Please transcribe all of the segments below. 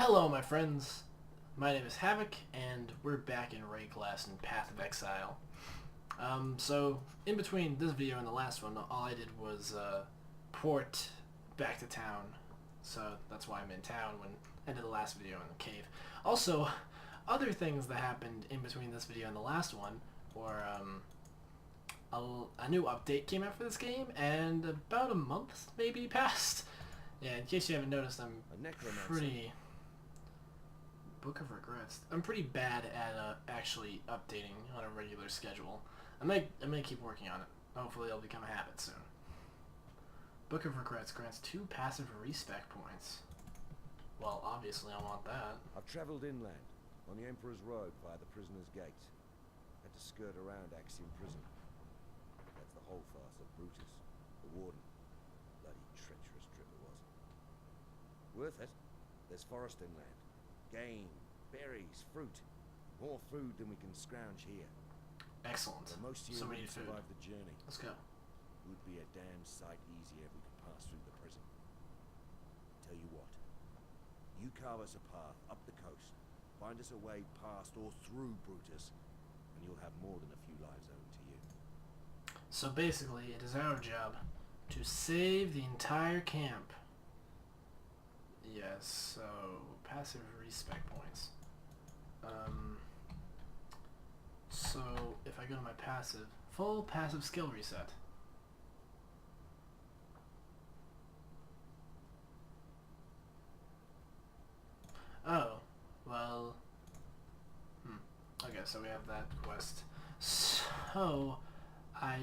Hello, my friends. My name is Havoc, and we're back in Ray class in Path of Exile. So, in between this video and the last one, all I did was port back to town. So, that's why I'm in town when I did the last video in the cave. Also, other things that happened in between this video and the last one were a new update came out for this game, and about a month maybe passed. Yeah, in case you haven't noticed, I'm pretty... Book of Regrets. I'm pretty bad at actually updating on a regular schedule. I may keep working on it. Hopefully it'll become a habit soon. Book of Regrets grants 2 passive respec points. Well, obviously I want that. I've travelled inland, on the Emperor's Road via the Prisoner's Gate. Had to skirt around Axiom Prison. That's the whole farce of Brutus, the warden. Bloody treacherous trip it was. Worth it. There's forest inland. Game, berries, fruit. More food than we can scrounge here. Excellent. But most of you So we wouldn't need food. survive the journey. Let's go. It would be a damn sight easier if we could pass through the prison. Tell you what. You carve us a path up the coast. Find us a way past or through Brutus, and you'll have more than a few lives owing to you. So basically, it is our job to save the entire camp. Yes, so passive respec points. So if I go to my passive, full passive skill reset. Oh, well, okay, so we have that quest. So I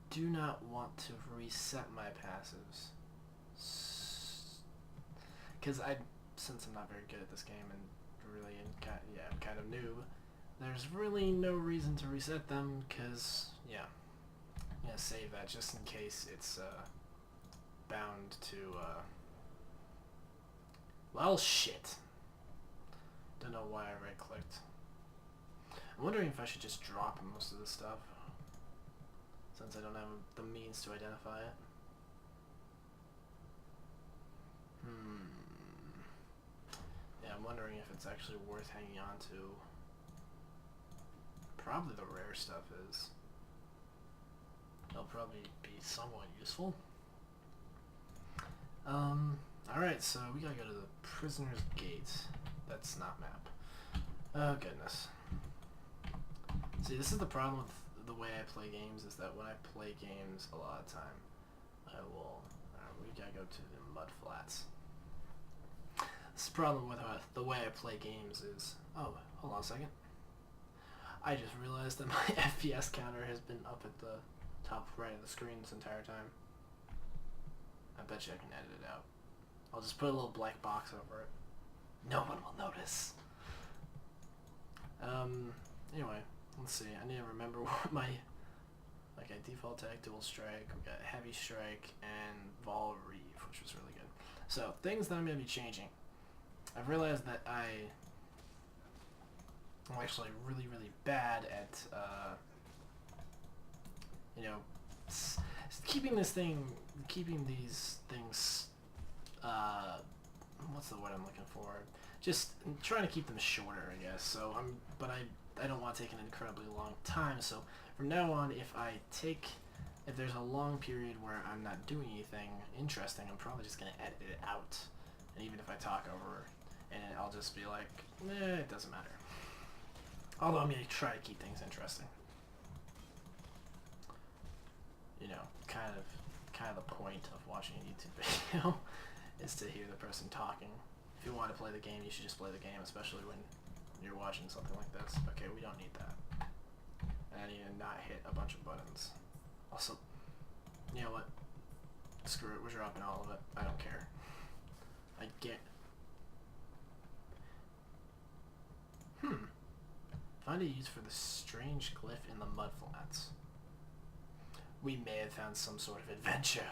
do not want to reset my passives. Because since I'm not very good at this game and really, I'm kind of noob, there's really no reason to reset them, because, yeah, I'm going to save that just in case it's, bound to, well, shit. Don't know why I right-clicked. I'm wondering if I should just drop most of this stuff, since I don't have the means to identify it. Yeah, I'm wondering if it's actually worth hanging on to. Probably the rare stuff is. They'll probably be somewhat useful. Alright, so we gotta go to the Prisoner's Gate. That's not map. Oh, goodness. See, this is the problem with the way I play games, is that when I play games a lot of time, I will... we gotta go to the mud flats. This problem with the way I play games is... Oh, hold on a second. I just realized that my FPS counter has been up at the top right of the screen this entire time. I bet you I can edit it out. I'll just put a little black box over it. No one will notice. Anyway, let's see. I need to remember what my... Like, I default tag dual strike, we got heavy strike, and vol reeve, which was really good. So, things that I'm going to be changing. I've realized that I'm actually really, really bad at, you know, keeping these things, what's the word I'm looking for? Just trying to keep them shorter, I guess. So but I don't want to take an incredibly long time. So from now on, if there's a long period where I'm not doing anything interesting, I'm probably just going to edit it out. And even if I talk over, and I'll just be like, it doesn't matter. Although I'm going to try to keep things interesting. You know, kind of the point of watching a YouTube video is to hear the person talking. If you want to play the game, you should just play the game, especially when you're watching something like this. Okay, we don't need that. And I need to not hit a bunch of buttons. Also, you know what? Screw it, we're dropping all of it. I don't care. I get... Find a use for the strange glyph in the mud flats. We may have found some sort of adventure.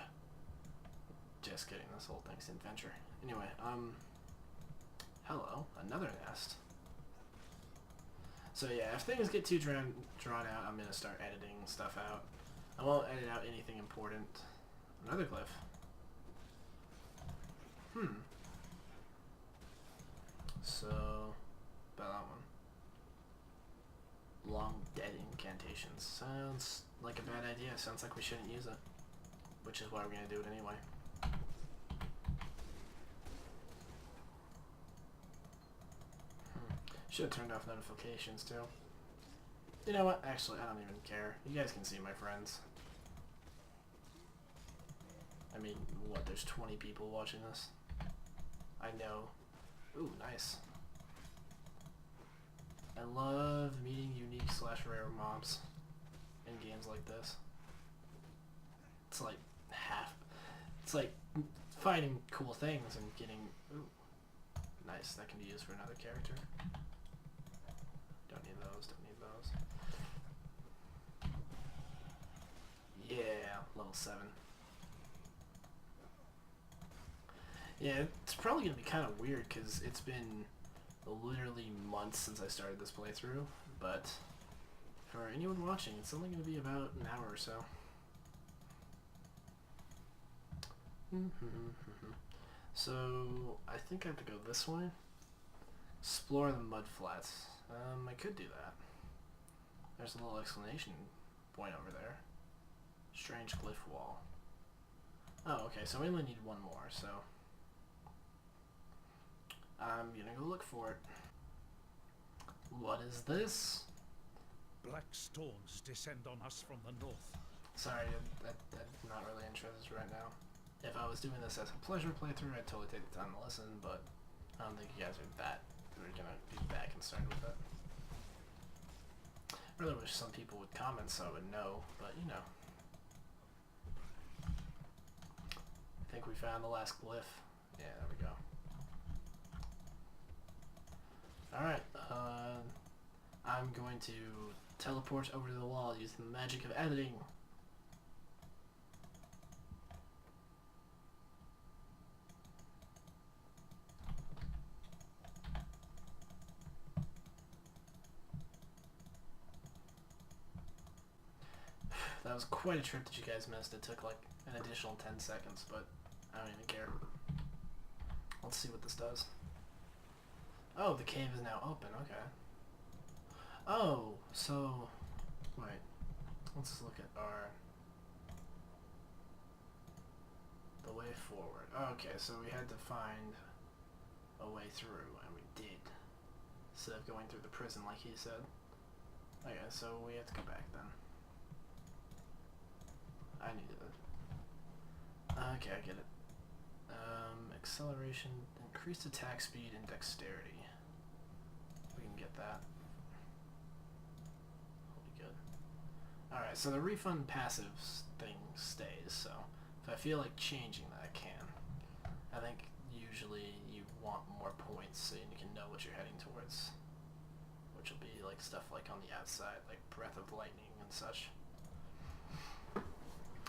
Just kidding, this whole thing's adventure. Anyway, hello, another nest. So yeah, if things get too drawn out, I'm gonna start editing stuff out. I won't edit out anything important. Another glyph. So, about that one. Long dead incantations. Sounds like a bad idea. Sounds like we shouldn't use it. Which is why we're going to do it anyway. Should have turned off notifications too. You know what? Actually, I don't even care. You guys can see my friends. I mean, what? There's 20 people watching this? I know. Ooh, nice. I love meeting unique / rare mobs in games like this. It's like it's like finding cool things and getting, ooh, nice, that can be used for another character. Don't need those, don't need those. Yeah, level 7. Yeah, it's probably going to be kind of weird because it's been literally months since I started this playthrough, but for anyone watching, it's only going to be about an hour or so. So, I think I have to go this way. Explore the mud flats. I could do that. There's a little exclamation point over there. Strange glyph wall. Oh, okay, so we only need one more, so I'm gonna go look for it. What is this? Black storms descend on us from the north. Sorry, I'm not really interested right now. If I was doing this as a pleasure playthrough, I'd totally take the time to listen, but I don't think you guys are gonna be that concerned with it. I really wish some people would comment so I would know, but you know. I think we found the last glyph. Yeah, there we go. Alright, I'm going to teleport over to the wall using the magic of editing. That was quite a trip that you guys missed. It took like an additional 10 seconds, but I don't even care. Let's see what this does. Oh, the cave is now open, okay. Oh, so, wait. Let's just look at the way forward. Okay, so we had to find a way through, and we did. Instead of going through the prison like he said. Okay, so we have to go back then. I needed it. Okay, I get it. Acceleration, increased attack speed, and dexterity. We can get that. That'll be good. Alright, so the refund passive thing stays, so if I feel like changing that, I can. I think usually you want more points so you can know what you're heading towards. Which will be like stuff like on the outside, like Breath of Lightning and such.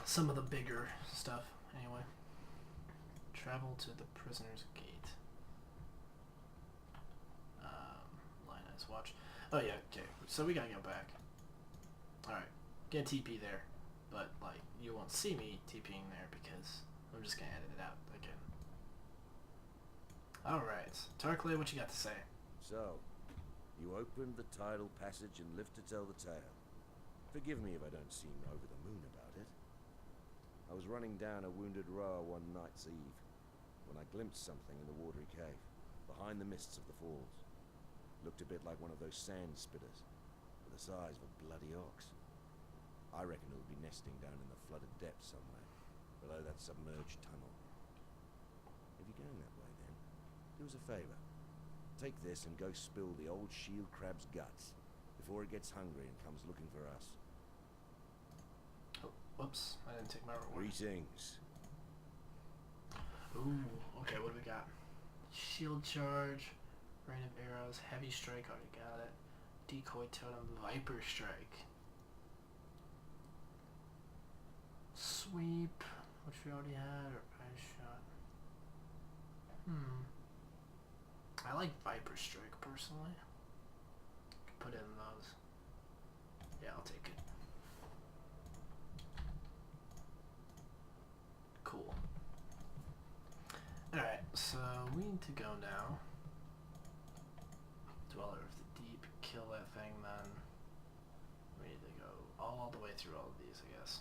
Some of the bigger stuff, anyway. Travel to the prisoner's gate. Lioness watch. Oh yeah, okay. So we gotta go back. Alright. Get TP there. But, like, you won't see me TPing there because I'm just gonna edit it out again. Alright. Tarkley, what you got to say? So, you opened the tidal passage and live to tell the tale. Forgive me if I don't seem over the moon about it. I was running down a wounded rower one night's eve when I glimpsed something in the watery cave, behind the mists of the falls. Looked a bit like one of those sand spitters, with the size of a bloody ox. I reckon it would be nesting down in the flooded depths somewhere, below that submerged tunnel. If you're going that way then, do us a favor. Take this and go spill the old shield crab's guts before it gets hungry and comes looking for us. Oh, whoops, I didn't take my reward. Greetings. Ooh, okay, what do we got? Shield charge, rain of arrows, heavy strike, already got it. Decoy totem, viper strike. Sweep, which we already had, or ice shot. I like viper strike personally. Could put it in those. Yeah, I'll take it. Cool. Alright, so we need to go now. through all of these, I guess.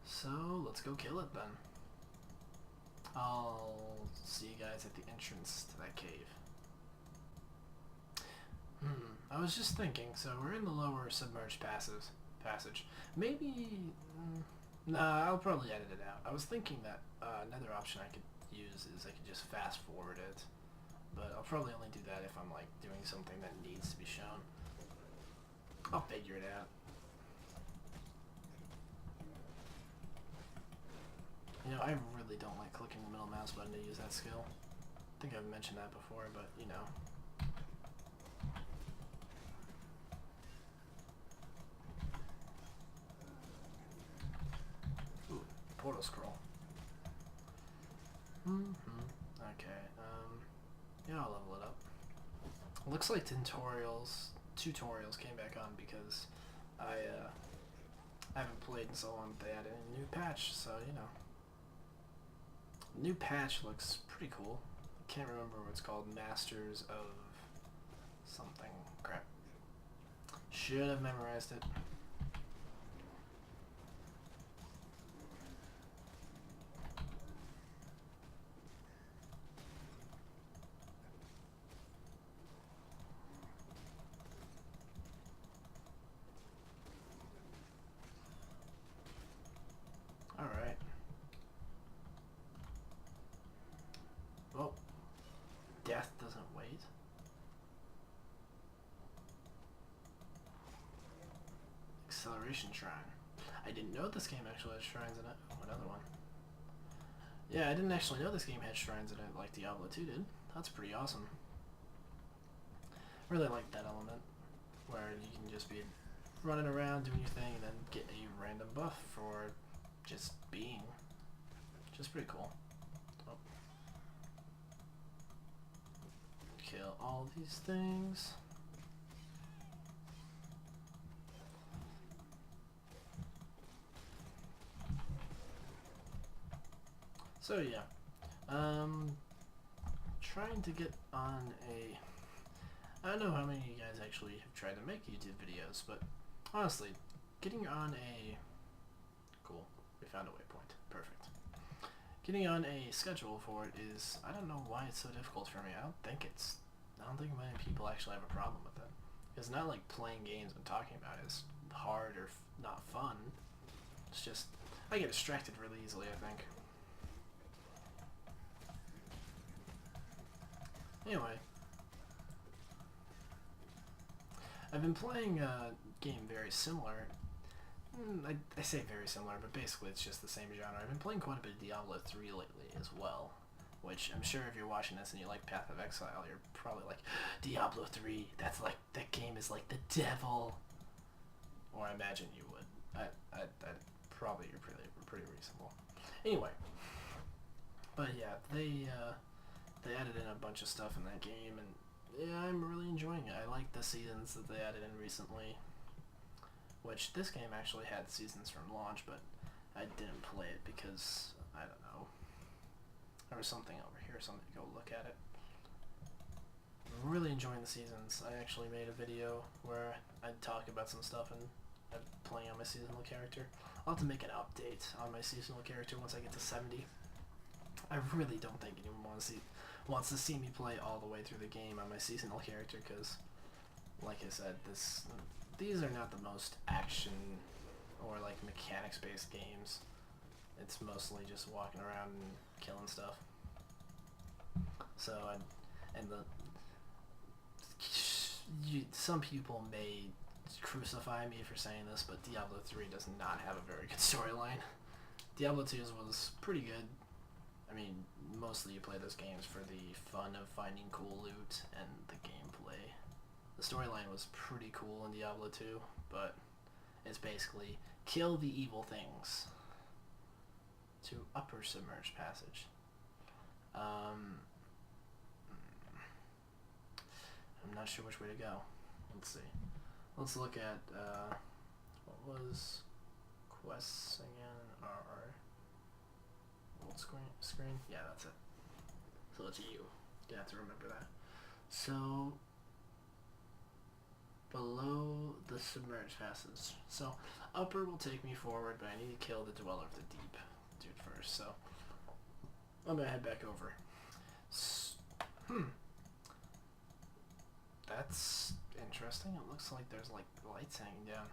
So, let's go kill it then. I'll see you guys at the entrance to that cave. I was just thinking, so we're in the lower submerged passage. Maybe... nah, I'll probably edit it out. I was thinking that another option I could use is I could just fast forward it. But I'll probably only do that if I'm like doing something that needs to be shown. I'll figure it out. You know, I really don't like clicking the middle mouse button to use that skill. I think I've mentioned that before, but you know. Ooh, portal scroll. Okay, yeah, I'll level it up. Looks like tutorials came back on because I haven't played in so long that they added a new patch, so you know. New patch looks pretty cool. Can't remember what it's called. Masters of something. Crap. Should have memorized it. Alright. Well, death doesn't wait. Acceleration Shrine. I didn't know this game actually had shrines in it. Oh, another one. Yeah, I didn't actually know this game had shrines in it like Diablo 2 did. That's pretty awesome. Really like that element where you can just be running around doing your thing and then get a random buff for just being. Just pretty cool. Oh. Kill all these things. So yeah, trying to get on a, I don't know how many of you guys actually have tried to make YouTube videos, but honestly, getting on a, cool, we found a waypoint, perfect. Getting on a schedule for it is, I don't know why it's so difficult for me. I don't think many people actually have a problem with it. It's not like playing games and talking about it is hard or not fun. It's just, I get distracted really easily, I think. Anyway, I've been playing a game very similar. I say very similar, but basically it's just the same genre. I've been playing quite a bit of Diablo 3 lately as well, which I'm sure if you're watching this and you like Path of Exile, you're probably like, Diablo 3, that's like, that game is like the devil. Or I imagine you would. I probably you're pretty reasonable. Anyway, but yeah, they added in a bunch of stuff in that game, and yeah, I'm really enjoying it. I like the seasons that they added in recently, which this game actually had seasons from launch, but I didn't play it because, I don't know, there was something over here, so I'm going to go look at it. I'm really enjoying the seasons. I actually made a video where I'd talk about some stuff and I'm playing on my seasonal character. I'll have to make an update on my seasonal character once I get to 70. I really don't think anyone wants to see me play all the way through the game on my seasonal character, because, like I said, these are not the most action or like mechanics-based games. It's mostly just walking around and killing stuff. So, some people may crucify me for saying this, but Diablo 3 does not have a very good storyline. Diablo 2's was pretty good. I mean, mostly you play those games for the fun of finding cool loot and the gameplay. The storyline was pretty cool in Diablo 2, but it's basically kill the evil things to upper submerged passage. I'm not sure which way to go. Let's see. Let's look at, what was quests again? Old screen? Yeah, that's it. So it's you. You have to remember that. So, below the submerged passes. So upper will take me forward, but I need to kill the Dweller of the Deep dude first. So I'm gonna head back over. That's interesting. It looks like there's like lights hanging down.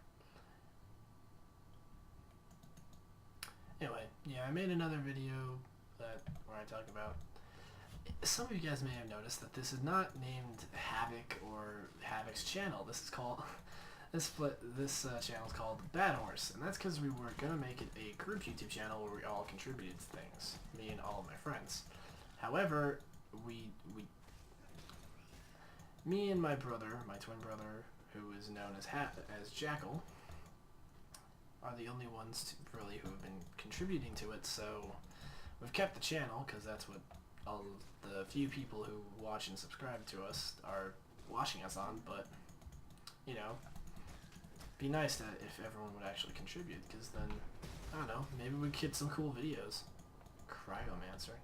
Anyway, yeah, I made another video where I talk about. Some of you guys may have noticed that this is not named Havoc or Havoc's channel. This is called this channel is called Bad Horse, and that's because we were gonna make it a group YouTube channel where we all contributed to things, me and all of my friends. However, me and my brother, my twin brother, who is known as Jackal, are the only ones really who have been contributing to it. So we've kept the channel because that's what all of the few people who watch and subscribe to us are watching us on. But you know, be nice that if everyone would actually contribute, because then I don't know, maybe we could get some cool videos. Cryomancer.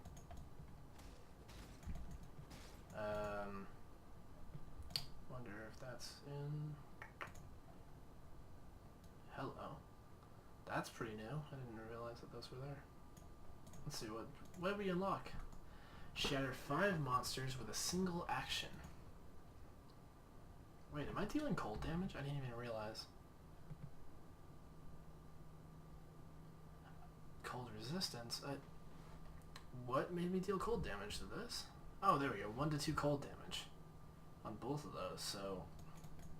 Wonder if that's in. Hello. That's pretty new. I didn't realize that those were there. Let's see, what do we unlock? Shatter 5 monsters with a single action. Wait, am I dealing cold damage? I didn't even realize. Cold resistance? What made me deal cold damage to this? Oh, there we go. 1 to 2 cold damage on both of those, so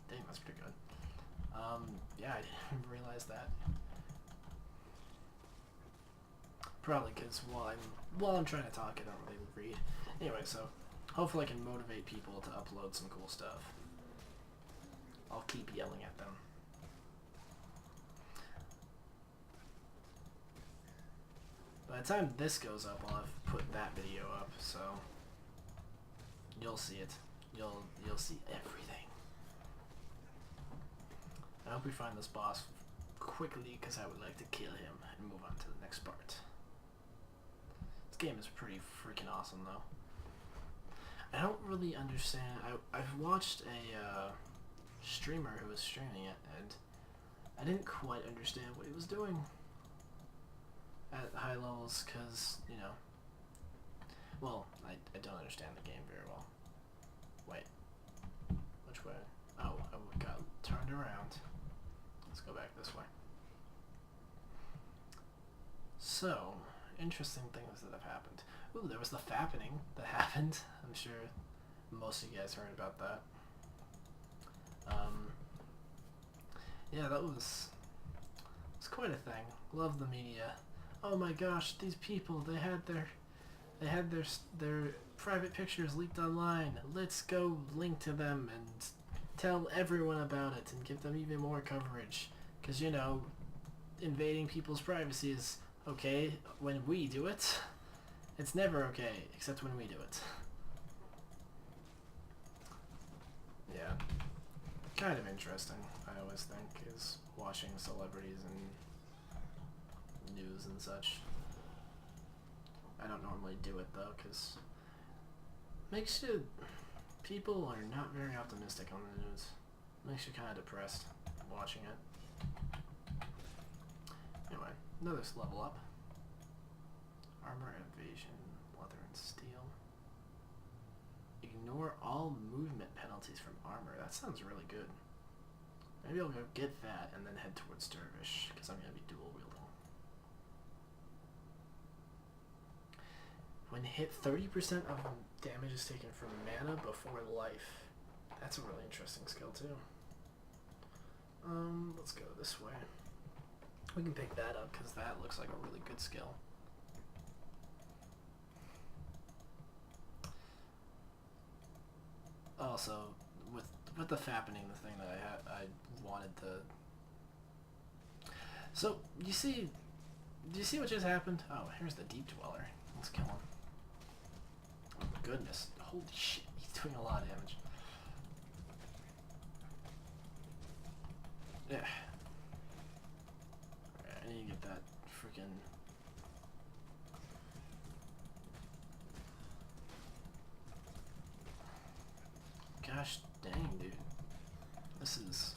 dang, that's pretty good. Yeah, I didn't even realize that. Probably because while I'm trying to talk, I don't really read. Anyway, so hopefully I can motivate people to upload some cool stuff. I'll keep yelling at them. By the time this goes up, I'll have put that video up, so you'll see it. You'll see everything. I hope we find this boss quickly, because I would like to kill him and move on to the next part. This game is pretty freaking awesome, though. I don't really understand. I've watched a streamer who was streaming it, and I didn't quite understand what he was doing at high levels, because, you know, well, I don't understand the game very well. Wait, which way? Oh, I got turned around. Let's go back this way. So, interesting things that have happened. Ooh, there was the fappening that happened. I'm sure most of you guys heard about that. Yeah, that was quite a thing. Love the media. Oh my gosh, these people, they had their private pictures leaked online. Let's go link to them and tell everyone about it and give them even more coverage. Because, you know, invading people's privacy is okay when we do it. It's never okay, except when we do it. Yeah. Kind of interesting, I always think, is watching celebrities and news and such. I don't normally do it, though, because makes you... People are not very optimistic on the news. Makes you kind of depressed watching it. Anyway, another level up. Armor, evasion, leather, and steel. Ignore all movement penalties from armor. That sounds really good. Maybe I'll go get that and then head towards Dervish, because I'm going to be dual wielding. When hit, 30% of damage is taken from mana before life. That's a really interesting skill too. Let's go this way. We can pick that up because that looks like a really good skill. Also, with the fappening, the thing that I wanted to. So do you see what just happened? Oh, here's the Deep Dweller. Let's kill him. Oh goodness! Holy shit! He's doing a lot of damage. Yeah. Alright, I need to get that freaking. Gosh dang, dude. This is...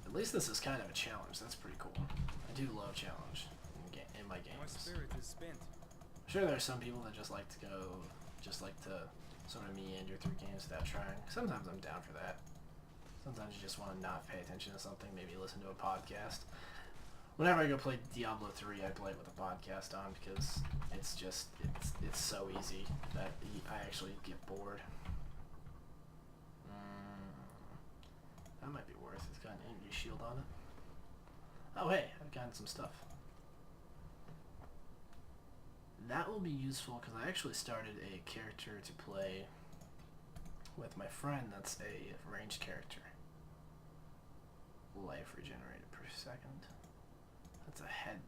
At least this is kind of a challenge. That's pretty cool. I do love challenge in my games. My spirit is spent. I'm sure there are some people that just like to sort of meander through games without trying. Sometimes I'm down for that. Sometimes you just want to not pay attention to something, maybe listen to a podcast. Whenever I go play Diablo 3, I play it with a podcast on because it's so easy that I actually get bored. That might be worth it. It's got an energy shield on it. Oh hey, I've gotten some stuff. That will be useful because I actually started a character to play with my friend that's a ranged character. Life regenerated per second. That's a head.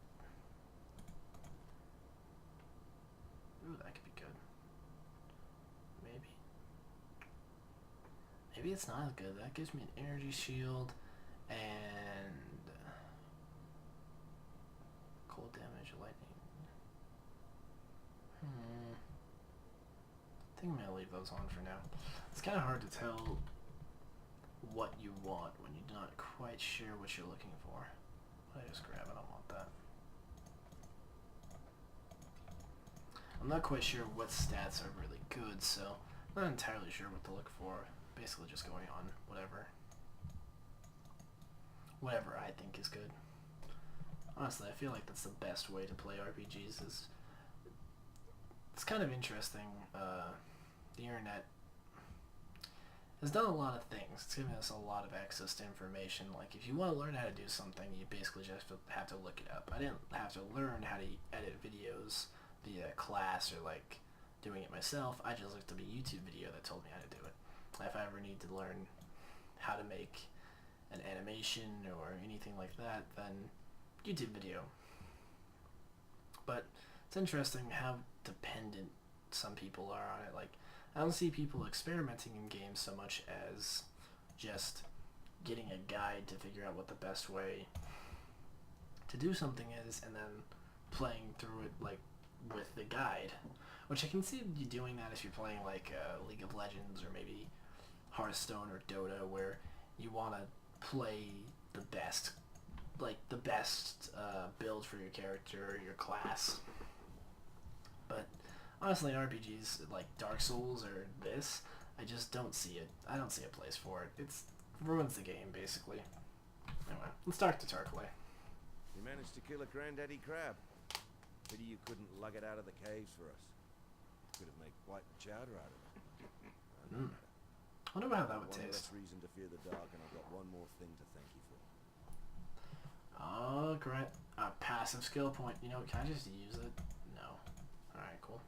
Ooh, that could be good. Maybe. Maybe it's not as good. That gives me an energy shield and cold damage, lightning. I think I'm gonna leave those on for now. It's kind of hard to tell what you want when you're not quite sure what you're looking for. I just grab it. I don't want that. I'm not quite sure what stats are really good, so I'm not entirely sure what to look for. Basically just going on whatever I think is good. Honestly, I feel like that's the best way to play RPGs. It's kind of interesting. The internet has done a lot of things. It's given us a lot of access to information. Like, if you want to learn how to do something, you basically just have to look it up. I didn't have to learn how to edit videos via class or, like, doing it myself. I just looked up a YouTube video that told me how to do it. If I ever need to learn how to make an animation or anything like that, then YouTube video. But it's interesting how dependent some people are on it. Like, I don't see people experimenting in games so much as just getting a guide to figure out what the best way to do something is and then playing through it, like, with the guide. Which I can see you doing that if you're playing, like, League of Legends or maybe Hearthstone or Dota, where you want to play the best, build for your character or your class. But honestly, in RPGs like Dark Souls or this, I just don't see it. I don't see a place for it. It ruins the game, basically. Anyway, let's start the Turk way. You managed to kill a granddaddy crab. Pity you couldn't lug it out of the caves for us. Could have made quite the chowder out of it. I wonder how that would One taste. less reason to fear the dark, and I've got one more thing to thank you for. Oh, great. A passive skill point. You know, can I just use it? No. Alright, cool.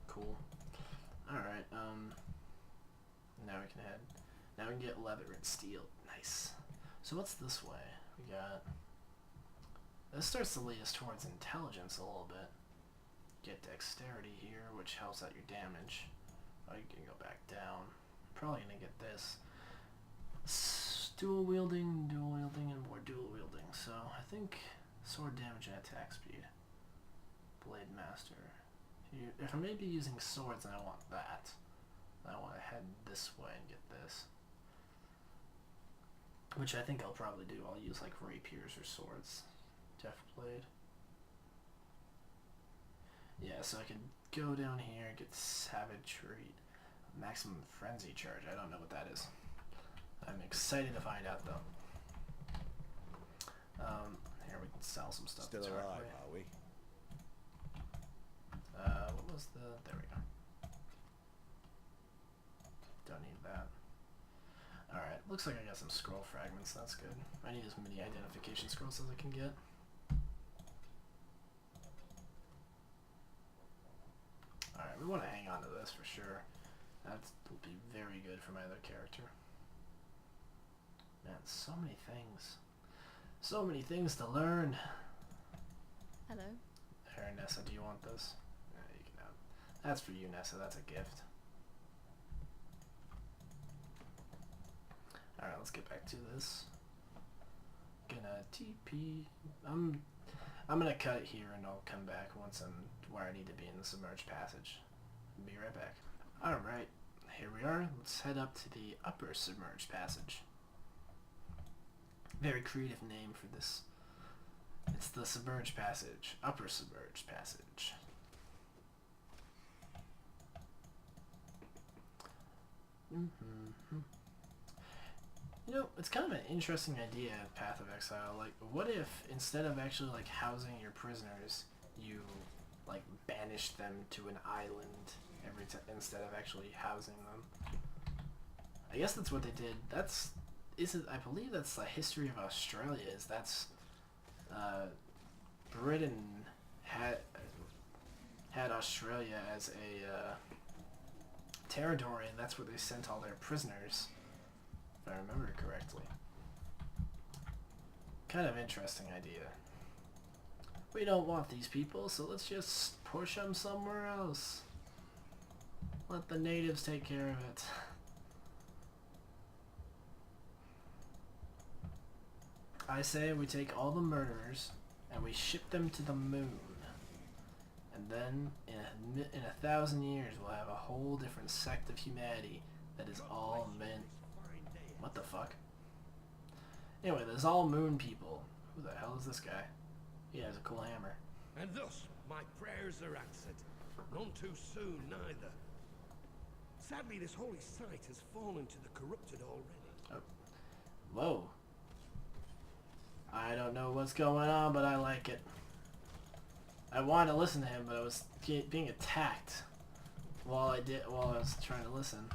Cool. Alright, now we can head. Now we can get leather and steel. Nice. So what's this way? We got... This starts to lead us towards intelligence a little bit. Get dexterity here, which helps out your damage. Oh, you can go back down. Probably gonna get this. Dual wielding, and more dual wielding. So I think sword damage and attack speed. Blade master. If I'm maybe using swords, then I want that. I want to head this way and get this. Which I think I'll probably do. I'll use like rapiers or swords. Deft blade. Yeah, so I can go down here and get savagery. Maximum frenzy charge. I don't know what that is. I'm excited to find out though. Here we can sell some stuff. Still alive, are we? What was the... There we go. Don't need that. Alright, looks like I got some scroll fragments. That's good. I need as many identification scrolls as I can get. Alright, we want to hang on to this for sure. That will be very good for my other character. Man, so many things. So many things to learn. Hello. Here, Nessa, do you want this? Yeah, you can have. That's for you, Nessa. That's a gift. Alright, let's get back to this. Gonna TP. I'm gonna cut it here and I'll come back once I'm where I need to be in the submerged passage. Be right back. Alright, here we are. Let's head up to the upper submerged passage. Very creative name for this. It's the submerged passage. Upper submerged passage. You know, it's kind of an interesting idea, Path of Exile. Like, what if instead of actually like housing your prisoners, you like banish them to an island every time instead of actually housing them? I guess that's what they did. That's I believe that's the history of Australia. Is that's Britain had Australia as a territory, and that's where they sent all their prisoners, if I remember correctly. Kind of interesting idea. We don't want these people, so let's just push them somewhere else. Let the natives take care of it. I say we take all the murderers and we ship them to the moon. And then, in 1,000 years, we'll have a whole different sect of humanity that is all men. What the fuck? Anyway, there's all moon people. Who the hell is this guy? He has a cool hammer. And thus, my prayers are answered. None too soon, neither. Sadly, this holy site has fallen to the corrupted already. Oh. Whoa. I don't know what's going on, but I like it. I wanted to listen to him, but I was being attacked while I was trying to listen.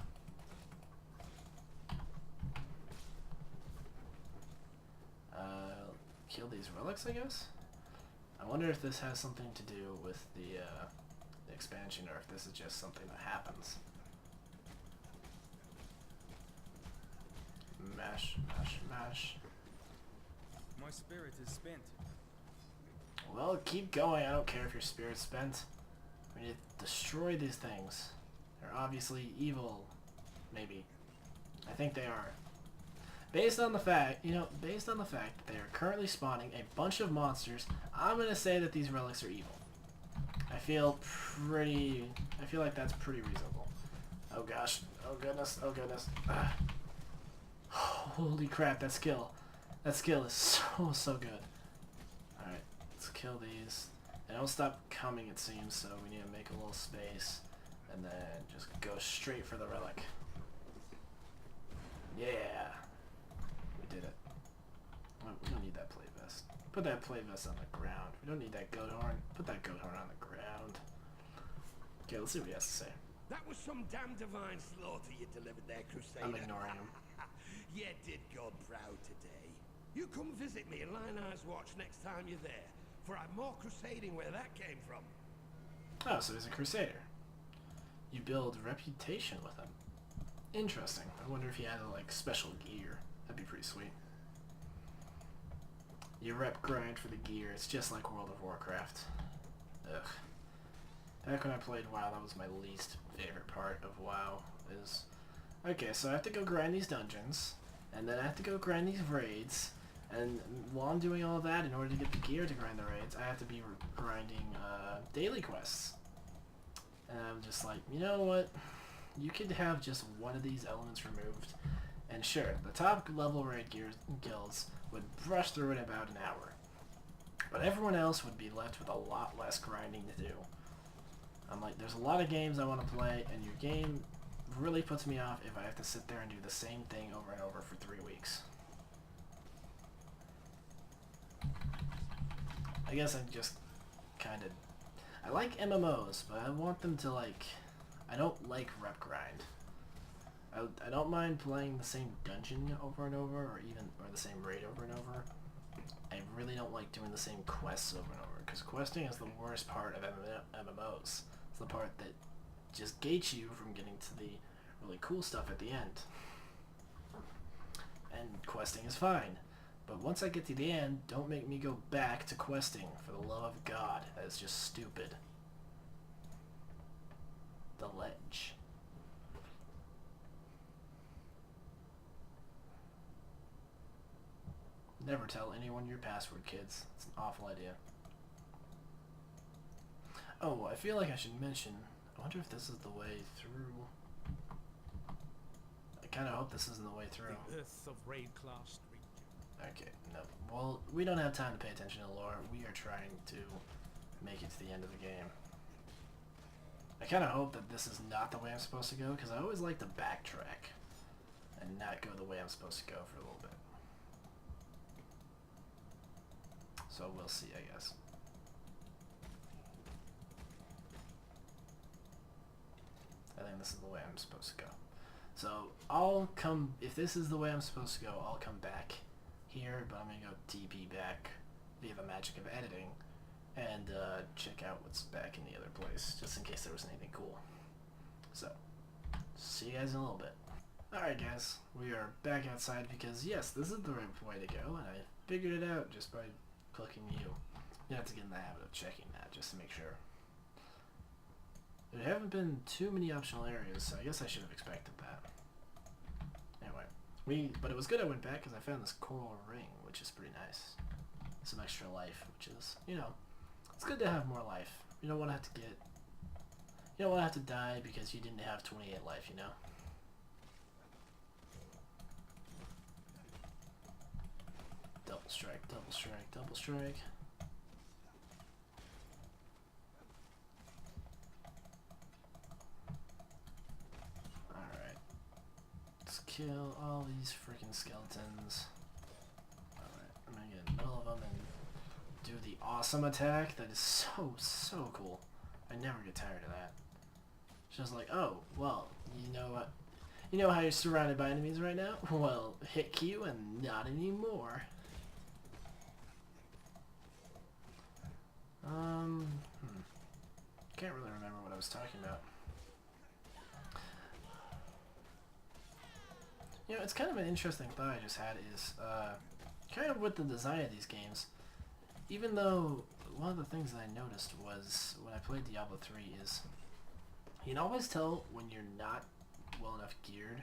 Kill these relics, I guess? I wonder if this has something to do with the expansion, or if this is just something that happens. Mash, mash, mash. My spirit is spent. Well, keep going. I don't care if your spirit's spent. We need to destroy these things. They're obviously evil. Maybe. I think they are. Based on the fact that they are currently spawning a bunch of monsters, I'm gonna say that these relics are evil. I feel like that's pretty reasonable. Oh gosh. Oh goodness. Oh goodness. Holy crap, that skill. That skill is so good. Alright, let's kill these. They don't stop coming, it seems, so we need to make a little space. And then just go straight for the relic. Yeah! We did it. Oh, we don't need that plate vest. Put that plate vest on the ground. We don't need that goat horn. Put that goat horn on the ground. Okay, let's see what he has to say. That was some damn divine slaughter you delivered there, Crusader. I'm ignoring him. You did God proud today. You come visit me in Lionheart's Watch next time you're there, for I'm more crusading where that came from. Oh, so he's a crusader. You build reputation with him. Interesting. I wonder if he had like special gear. That'd be pretty sweet. You rep grind for the gear. It's just like World of Warcraft. Ugh. Back when I played WoW, that was my least favorite part of WoW. Is okay, so I have to go grind these dungeons, and then I have to go grind these raids, and while I'm doing all that, in order to get the gear to grind the raids, I have to be grinding daily quests. And I'm just like, you know what? You could have just one of these elements removed, and sure, the top level raid guilds would brush through it in about an hour. But everyone else would be left with a lot less grinding to do. I'm like, there's a lot of games I want to play, and your game really puts me off if I have to sit there and do the same thing over and over for 3 weeks. I guess I'm just kind of... I like MMOs, but I want them to like... I don't like rep grind. I don't mind playing the same dungeon over and over, or the same raid over and over. I really don't like doing the same quests over and over, because questing is the worst part of MMOs. It's the part that just gates you from getting to the really cool stuff at the end. And questing is fine. But once I get to the end, don't make me go back to questing, for the love of God. That is just stupid. The ledge. Never tell anyone your password, kids. It's an awful idea. Oh, I feel like I should mention, I wonder if this is the way through. I kind of hope this isn't the way through. The earth of raid class region. Okay, no. Well, we don't have time to pay attention to lore. We are trying to make it to the end of the game. I kind of hope that this is not the way I'm supposed to go, because I always like to backtrack and not go the way I'm supposed to go for a little bit. So we'll see, I guess. I think this is the way I'm supposed to go. So I'll come, if this is the way I'm supposed to go, I'll come back here, but I'm going to go TP back via the magic of editing and check out what's back in the other place, just in case there was anything cool. So, see you guys in a little bit. Alright guys, we are back outside because yes, this is the right way to go, and I figured it out just by clicking U. You have to get in the habit of checking that just to make sure. There haven't been too many optional areas, so I guess I should have expected that. Anyway, but it was good I went back because I found this coral ring, which is pretty nice. Some extra life, which is, you know, it's good to have more life. You don't want to have to get, you don't want to have to die because you didn't have 28 life, you know? Double strike, double strike, double strike. Alright. Let's kill all these freaking skeletons. Alright, I'm gonna get in the middle of them and do the awesome attack. That is so cool. I never get tired of that. It's just like, oh, well, you know what? You know how you're surrounded by enemies right now? Well, hit Q and not anymore. Can't really remember what I was talking about. You know, it's kind of an interesting thought I just had is, kind of with the design of these games, even though one of the things that I noticed was when I played Diablo 3 is you can always tell when you're not well enough geared.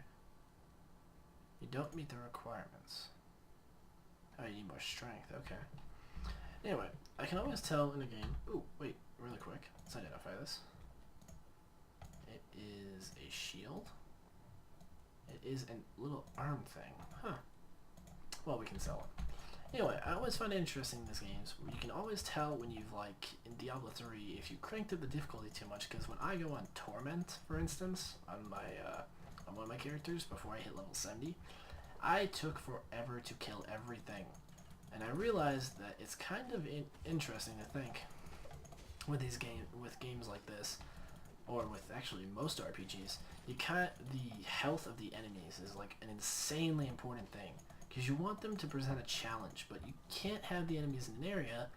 You don't meet the requirements. Oh, you need more strength. Okay. Anyway, I can always tell in a game. Ooh, wait, really quick. Let's identify this. It is a shield. It is a little arm thing. Huh. Well, we can sell it. Anyway, I always find it interesting in these games. You can always tell when you've, like, in Diablo 3, if you cranked up the difficulty too much, because when I go on Torment, for instance, on my, on one of my characters, before I hit level 70, I took forever to kill everything. And I realized that it's kind of interesting to think, with these games like this, or with actually most RPGs, the health of the enemies is, like, an insanely important thing. Because you want them to present a challenge, but you can't have the enemies in an area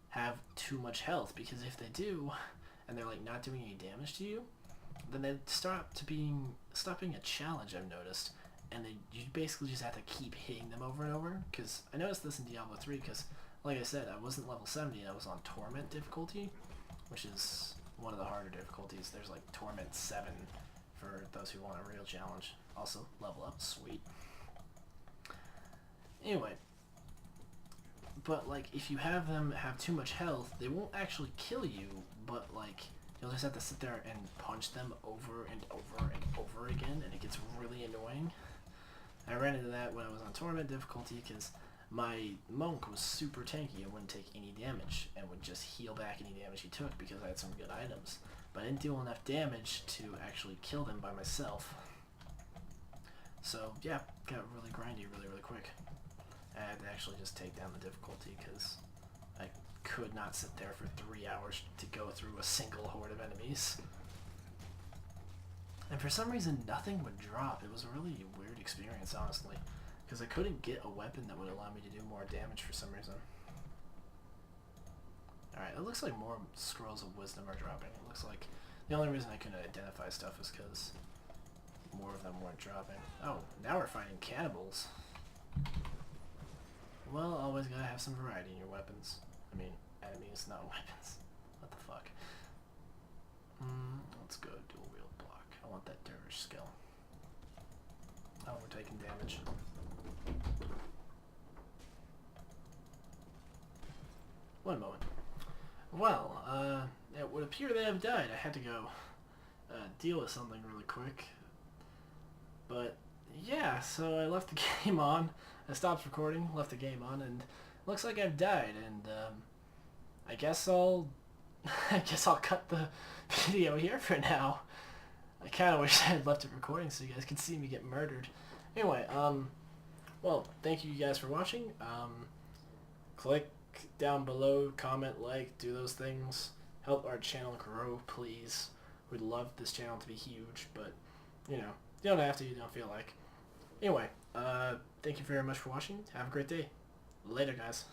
have too much health, because if they do, and they're like not doing any damage to you, then they stop being a challenge, I've noticed, and you basically just have to keep hitting them over and over. Because I noticed this in Diablo 3, because like I said, I wasn't level 70 and I was on Torment difficulty, which is one of the harder difficulties. There's like Torment 7 for those who want a real challenge. Also, level up, sweet. Anyway, but like if you have them have too much health, they won't actually kill you, but like you'll just have to sit there and punch them over and over and over again, and it gets really annoying. I ran into that when I was on Torment difficulty because my monk was super tanky and wouldn't take any damage and would just heal back any damage he took because I had some good items. But I didn't deal enough damage to actually kill them by myself. So yeah, got really grindy really quick. I had to actually just take down the difficulty because I could not sit there for 3 hours to go through a single horde of enemies. And for some reason, nothing would drop. It was a really weird experience, honestly, because I couldn't get a weapon that would allow me to do more damage for some reason. Alright, it looks like more scrolls of wisdom are dropping. It looks like the only reason I couldn't identify stuff is because more of them weren't dropping. Oh, now we're fighting cannibals. Well, always gotta have some variety in your weapons. I mean, enemies, not weapons. What the fuck? Let's go dual wield block. I want that dervish skill. Oh, we're taking damage. One moment. Well, it would appear they have died. I had to go deal with something really quick. But yeah, so I left the game on. I stopped recording, left the game on, and looks like I've died. And I guess I'll cut the video here for now. I kind of wish I had left it recording so you guys could see me get murdered. Anyway, well, thank you guys for watching. Click down below, comment, like, do those things. Help our channel grow, please. We'd love this channel to be huge, but, you know, you don't have to, you don't feel like. Anyway, thank you very much for watching. Have a great day. Later, guys.